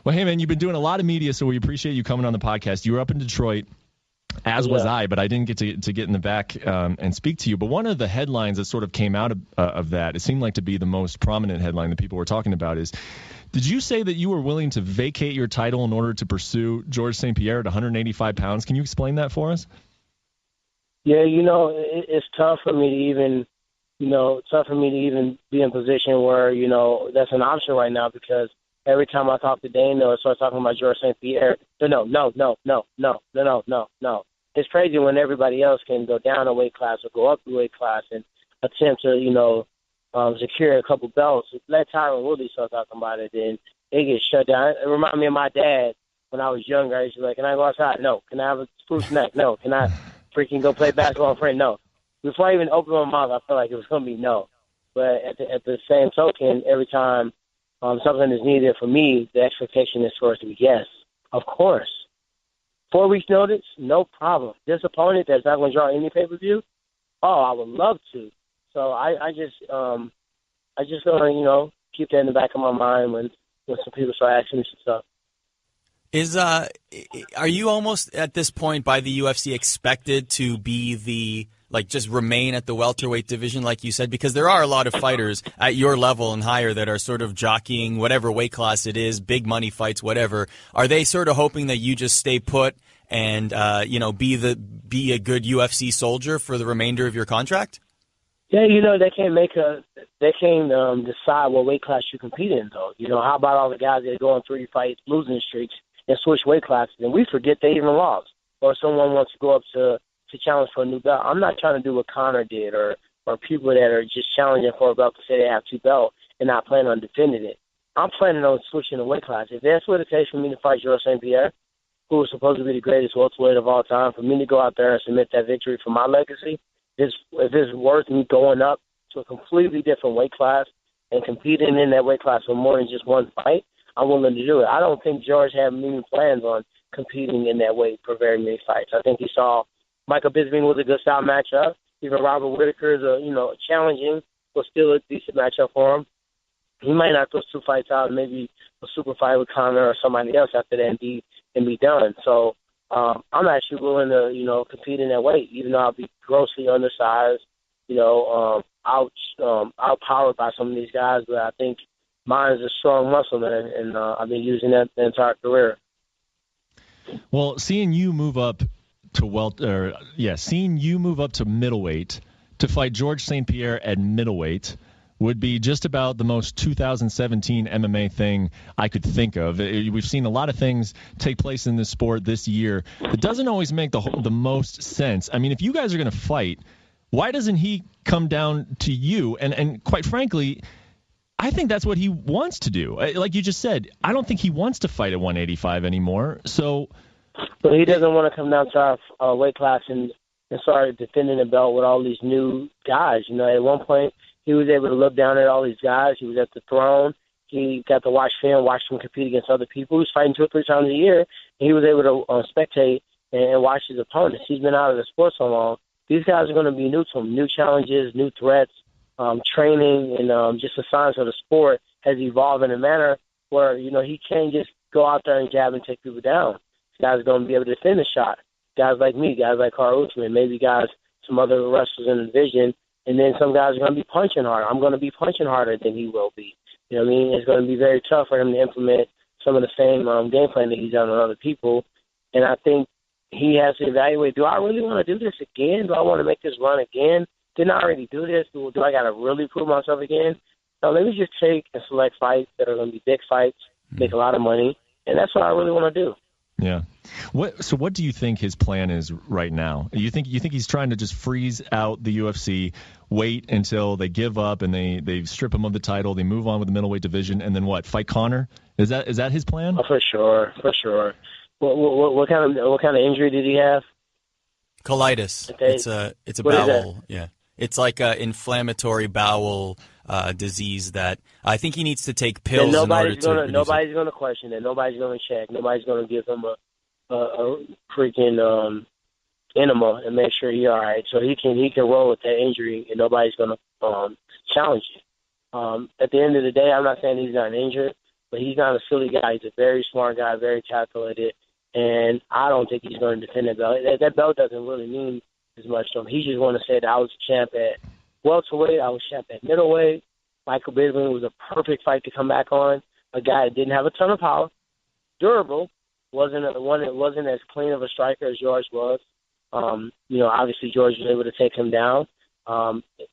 Well, hey, man, you've been doing a lot of media, so we appreciate you coming on the podcast. You were up in Detroit, as was I, but I didn't get to get in the back and speak to you. But one of the headlines that sort of came out of that, it seemed like to be the most prominent headline that people were talking about is, did you say that you were willing to vacate your title in order to pursue George St-Pierre at 185 pounds? Can you explain that for us? Yeah, it's tough for me to even, be in a position where, that's an option right now, because every time I talk to Dane, I start talking about George St-Pierre. No. It's crazy when everybody else can go down a weight class or go up a weight class and attempt to, secure a couple belts. Let Tyrone Woodley start talking about it, and it gets shut down. It reminded me of my dad when I was younger. I used to be like, can I go outside? No. Can I have a fruit snack? No. Can I freaking go play basketball with a friend? No. Before I even opened my mouth, I felt like it was going to be no. But at the same token, every time something is needed for me, the expectation is for it to be yes, of course. 4 weeks notice, no problem. This opponent that's not going to draw any pay-per-view, I would love to. So I just want to, keep that in the back of my mind when some people start asking me some stuff. Are you almost at this point by the UFC expected to be just remain at the welterweight division, like you said? Because there are a lot of fighters at your level and higher that are sort of jockeying whatever weight class it is, big money fights, whatever. Are they sort of hoping that you just stay put and, be a good UFC soldier for the remainder of your contract? Yeah, they can't decide what weight class you compete in, though. How about all the guys that go on 3 fights losing streaks and switch weight classes, and we forget they even lost, or someone wants to go up to challenge for a new belt. I'm not trying to do what Conor did, or people that are just challenging for a belt to say they have 2 belts and not planning on defending it. I'm planning on switching the weight class. If that's what it takes for me to fight George St-Pierre, who is supposed to be the greatest welterweight of all time, for me to go out there and submit that victory for my legacy, if it's worth me going up to a completely different weight class and competing in that weight class for more than just one fight, I'm willing to do it. I don't think George had many plans on competing in that weight for very many fights. I think he saw Michael Bisping was a good style matchup. Even Robert Whittaker is challenging, but still a decent matchup for him. He might knock those 2 fights out, maybe a super fight with Conor or somebody else after that and be done. So I'm actually willing to, compete in that weight, even though I'll be grossly undersized, outpowered by some of these guys. But I think mine is a strong muscle, man, and I've been using that the entire career. Well, seeing you move up to middleweight to fight George St-Pierre at middleweight would be just about the most 2017 MMA thing I could think of. We've seen a lot of things take place in this sport this year. It doesn't always make the most sense. I mean, if you guys are going to fight, why doesn't he come down to you? And quite frankly, I think that's what he wants to do. Like you just said, I don't think he wants to fight at 185 anymore. So he doesn't want to come down to our weight class and start defending the belt with all these new guys. At one point, he was able to look down at all these guys. He was at the throne. He got to watch film, watch them compete against other people. He was fighting 2 or 3 times a year, and he was able to spectate and watch his opponents. He's been out of the sport so long. These guys are going to be new to him, new challenges, new threats, training, and just the science of the sport has evolved in a manner where, he can't just go out there and jab and take people down. These guys are going to be able to defend the shot. Guys like me, guys like Carl Usman, maybe guys, some other wrestlers in the division. And then some guys are going to be punching harder. I'm going to be punching harder than he will be. You know what I mean? It's going to be very tough for him to implement some of the same game plan that he's done on other people. And I think he has to evaluate, do I really want to do this again? Do I want to make this run again? Didn't I already do this? Do I got to really prove myself again? No, let me just take and select fights that are going to be big fights, make a lot of money. And that's what I really want to do. Yeah. So what do you think his plan is right now? You think he's trying to just freeze out the UFC, wait until they give up and they strip him of the title, they move on with the middleweight division, and then what? Fight Conor? Is that his plan? Oh, for sure. What kind of injury did he have? Colitis. It's a bowel. Yeah. It's like an inflammatory bowel disease that I think he needs to take pills in order to. Nobody's going to question it. Nobody's going to check. Nobody's going to give him a freaking enema and make sure he's all right. So he can roll with that injury, and nobody's going to challenge it. At the end of the day, I'm not saying he's not injured, but but he's not a silly guy. He's a very smart guy, very calculated, and I don't think he's going to defend that belt. That belt doesn't really mean as much to him. He just want to say that I was champ at welterweight, I was champ at middleweight. Michael Bisping was a perfect fight to come back on. A guy that didn't have a ton of power, durable, wasn't as clean of a striker as George was. Obviously George was able to take him down.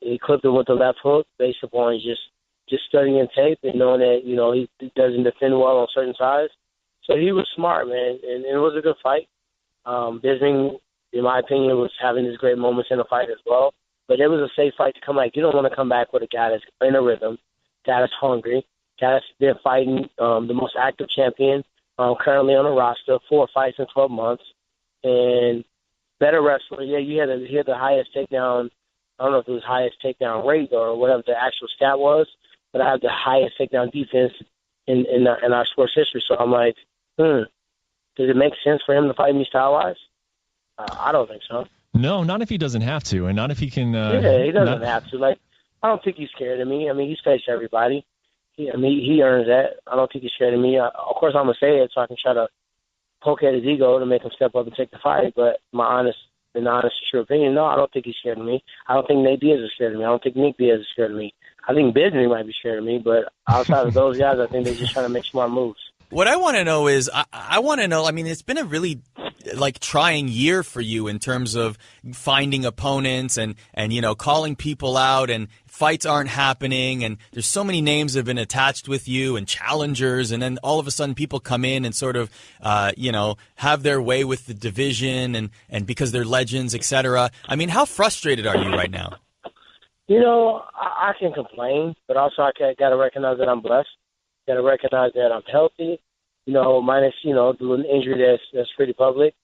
He clipped him with the left hook based upon just studying tape and knowing that, he doesn't defend well on certain sides. So he was smart, man, and it was a good fight. Bisping, in my opinion, was having his great moments in the fight as well. But it was a safe fight to come back. You don't want to come back with a guy that's in a rhythm, guy that's hungry, guy that's been fighting the most active champion currently on the roster, 4 fights in 12 months, and better wrestler. Yeah, he had the highest takedown. I don't know if it was highest takedown rate or whatever the actual stat was, but I have the highest takedown defense in our sports history. So I'm like, does it make sense for him to fight me style-wise? I don't think so. No, not if he doesn't have to, and not if he can. He doesn't have to. Like, I don't think he's scared of me. I mean, he's faced everybody. He earns that. I don't think he's scared of me. Of course, I'm gonna say it so I can try to poke at his ego to make him step up and take the fight. But my honest and true opinion, no, I don't think he's scared of me. I don't think Nate Diaz is scared of me. I don't think Nick Diaz is scared of me. I think Bisping might be scared of me, but outside of those guys, I think they're just trying to make smart moves. What I want to know is, I want to know, I mean, it's been a really, trying year for you in terms of finding opponents and calling people out, and fights aren't happening, and there's so many names that have been attached with you and challengers, and then all of a sudden people come in and sort of, have their way with the division and because they're legends, etc. I mean, how frustrated are you right now? I can complain, but also I got to recognize that I'm blessed. Got to recognize that I'm healthy, minus, the injury that's pretty public.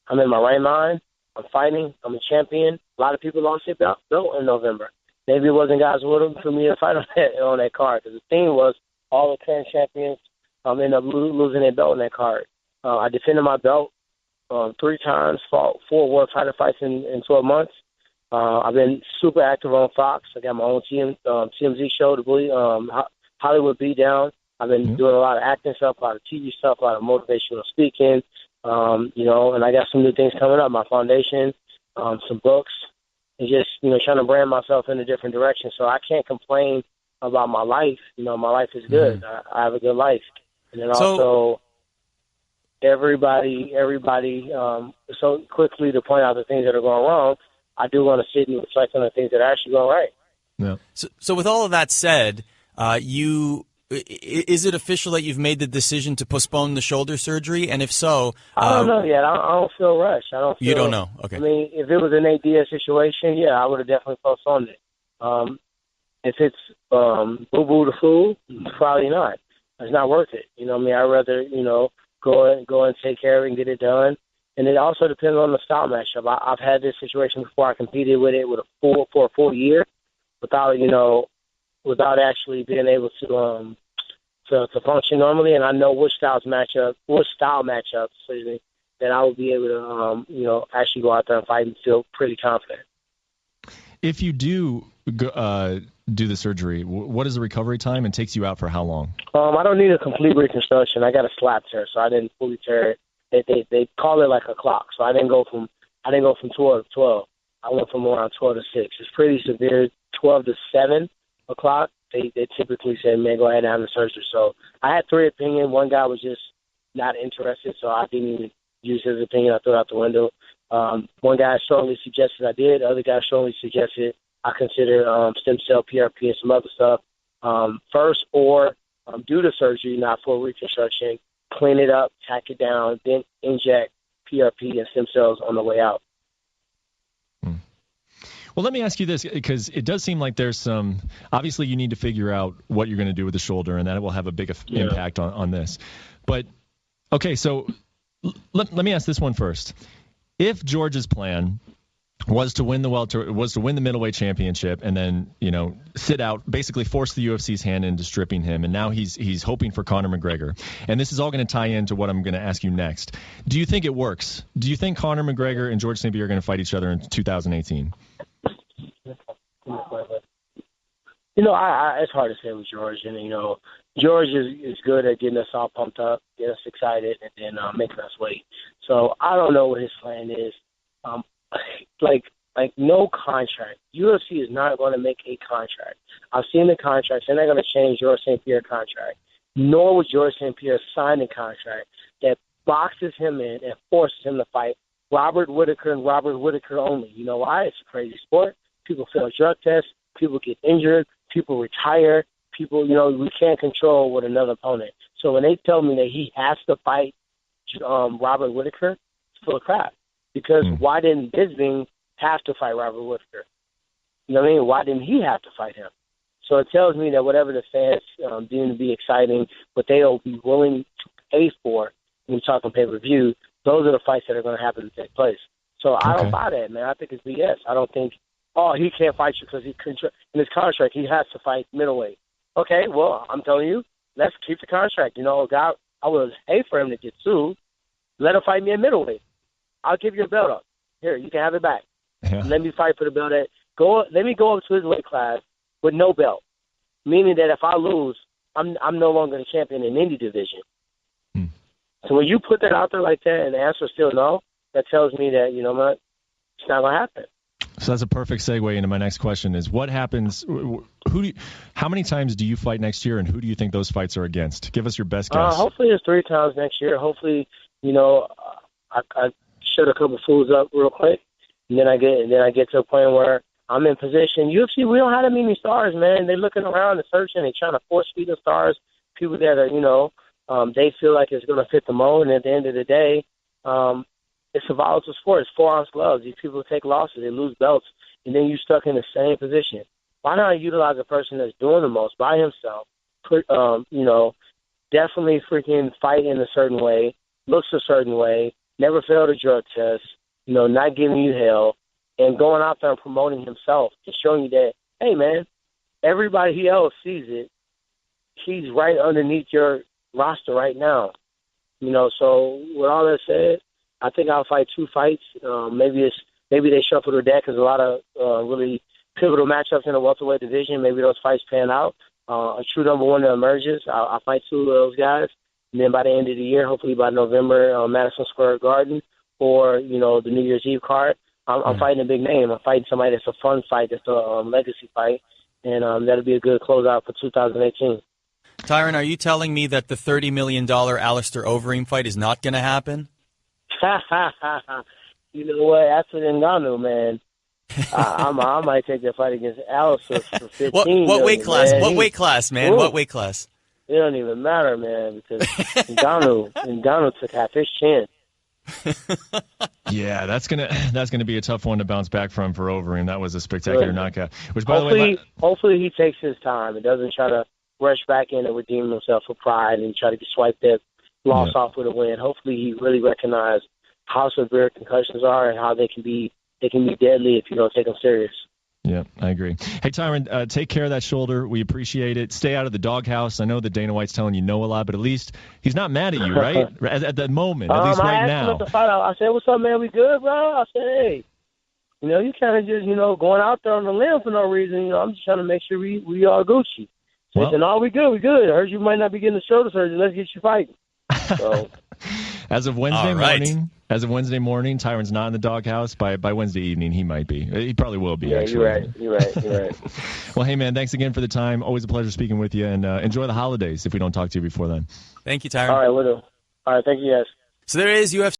I'm in my right mind. I'm fighting. I'm a champion. A lot of people lost their belt in November. Maybe it wasn't guys willing for me to fight on that card, because the thing was all the current champions ended up losing their belt on that card. I defended my belt 3 times, fought 4 World Title fights in 12 months. I've been super active on Fox. I got my own TMZ show, Hollywood Beatdown. I've been doing a lot of acting stuff, a lot of TV stuff, a lot of motivational speaking, and I got some new things coming up, my foundation, some books, and just, trying to brand myself in a different direction. So I can't complain about my life. My life is good. I have a good life. And then also everybody, so quickly to point out the things that are going wrong, I do want to sit and reflect on the things that are actually going right. Yeah. So with all of that said, is it official that you've made the decision to postpone the shoulder surgery? And if so, I don't know yet. I don't feel rushed. You don't know? Okay. I mean, if it was an Nate Diaz situation, yeah, I would have definitely postponed it. If it's boo-boo the fool, probably not. It's not worth it. I'd rather, go and take care of it and get it done. And it also depends on the style matchup. I've had this situation before. I competed with it for a full year without actually being able to function normally. And I know which style matchups, that I will be able to, actually go out there and fight and feel pretty confident. If you do do the surgery, what is the recovery time, and takes you out for how long? I don't need a complete reconstruction. I got a slap tear, so I didn't fully tear it. They call it like a clock, so I didn't go from 12 to 12. I went from around 12 to 6. It's pretty severe. 12 to 7 o'clock. They typically say, man, go ahead and have the surgery. So I had 3 opinions. One guy was just not interested, so I didn't even use his opinion. I threw it out the window. One guy strongly suggested I did. The other guy strongly suggested I consider stem cell PRP and some other stuff first, or do the surgery, not full reconstruction, clean it up, tack it down, then inject PRP and stem cells on the way out. Well, let me ask you this, because it does seem like there's some – obviously you need to figure out what you're going to do with the shoulder, and that it will have a big impact on this. But, okay, so let me ask this one first. If George's plan was to win the middleweight championship and then, sit out, basically force the UFC's hand into stripping him, and now he's hoping for Conor McGregor. And this is all going to tie into what I'm going to ask you next. Do you think it works? Do you think Conor McGregor and George St. Pierre are going to fight each other in 2018? It's hard to say with George, and George is good at getting us all pumped up, getting us excited, and then making us wait. So I don't know what his plan is. Like no contract. UFC is not going to make a contract. I've seen the contracts. They're not going to change George St-Pierre contract. Nor would George St-Pierre sign a contract that boxes him in and forces him to fight Robert Whitaker and Robert Whitaker only. You know why? It's a crazy sport. People fail drug tests. People get injured. People retire. People, we can't control with another opponent. So when they tell me that he has to fight Robert Whitaker, it's full of crap. Because why didn't Bisping have to fight Robert Whitaker? You know what I mean? Why didn't he have to fight him? So it tells me that whatever the fans deem to be exciting, what they'll be willing to pay for when you're talking pay-per-view, those are the fights that are going to happen to take place. So I don't buy that, man. I think it's BS. I don't think, he can't fight you because in his contract he has to fight middleweight. Okay, well, I'm telling you, let's keep the contract. God, I would hate for him to get sued. Let him fight me at middleweight. I'll give you a belt up. Here, you can have it back. Yeah. Let me fight for the belt. Let me go up to his weight class with no belt, meaning that if I lose, I'm no longer the champion in any division. So when you put that out there like that and the answer is still no, that tells me that, what, it's not going to happen. So that's a perfect segue into my next question is what happens, how many times do you fight next year and who do you think those fights are against? Give us your best guess. Hopefully it's 3 times next year. Hopefully, I shut a couple fools up real quick and then I get to a point where I'm in position. UFC, we don't have that many stars, man. They're looking around and searching. They're trying to force feed the stars, people that are, they feel like it's going to fit the mold. And at the end of the day, it's a volatile sport. It's 4-ounce gloves. These people take losses. They lose belts. And then you're stuck in the same position. Why not utilize a person that's doing the most by himself, definitely freaking fight in a certain way, looks a certain way, never failed a drug test, not giving you hell, and going out there and promoting himself and showing you that, hey, man, everybody else sees it. He's right underneath your roster right now. So with all that said, I think I'll fight 2 fights. Maybe they shuffle their deck because a lot of really pivotal matchups in the welterweight division. Maybe those fights pan out. A true number one that emerges. I'll fight 2 of those guys. And then by the end of the year, hopefully by November, Madison Square Garden or, the New Year's Eve card, I'm fighting a big name. I'm fighting somebody that's a fun fight, that's a legacy fight. And that'll be a good closeout for 2018. Tyrone, are you telling me that the $30 million Alistair Overeem fight is not going to happen? You know what? After Ngannou, man, I might take that fight against Alistair for 15 What weight class? Man. What weight class, man? What weight class? It don't even matter, man, because Ngannou took half his chin. Yeah, that's gonna be a tough one to bounce back from for Overeem. That was a spectacular knockout. Which, by the way, hopefully he takes his time and doesn't try to rush back in and redeem himself for pride and try to swipe that loss off with a win. Hopefully he really recognizes how severe concussions are and how they can be deadly if you don't take them serious. Yeah, I agree. Hey, Tyrone, take care of that shoulder. We appreciate it. Stay out of the doghouse. I know that Dana White's telling you no a lot, but at least he's not mad at you, right? at the moment, at least right now. I asked him at the fight. I said, "What's up, man? We good, bro?" I said, "Hey, you kind of just, going out there on the limb for no reason. I'm just trying to make sure we all Gucci." So he said, "No, we good. I heard you might not be getting the shoulder surgery. Let's get you fighting." So. As of Wednesday morning, Tyron's not in the doghouse. By Wednesday evening, he might be. He probably will be, actually. You're right. Well, hey, man, thanks again for the time. Always a pleasure speaking with you, and enjoy the holidays if we don't talk to you before then. Thank you, Tyrone. All right, will do. All right, thank you, guys. So there is UFC.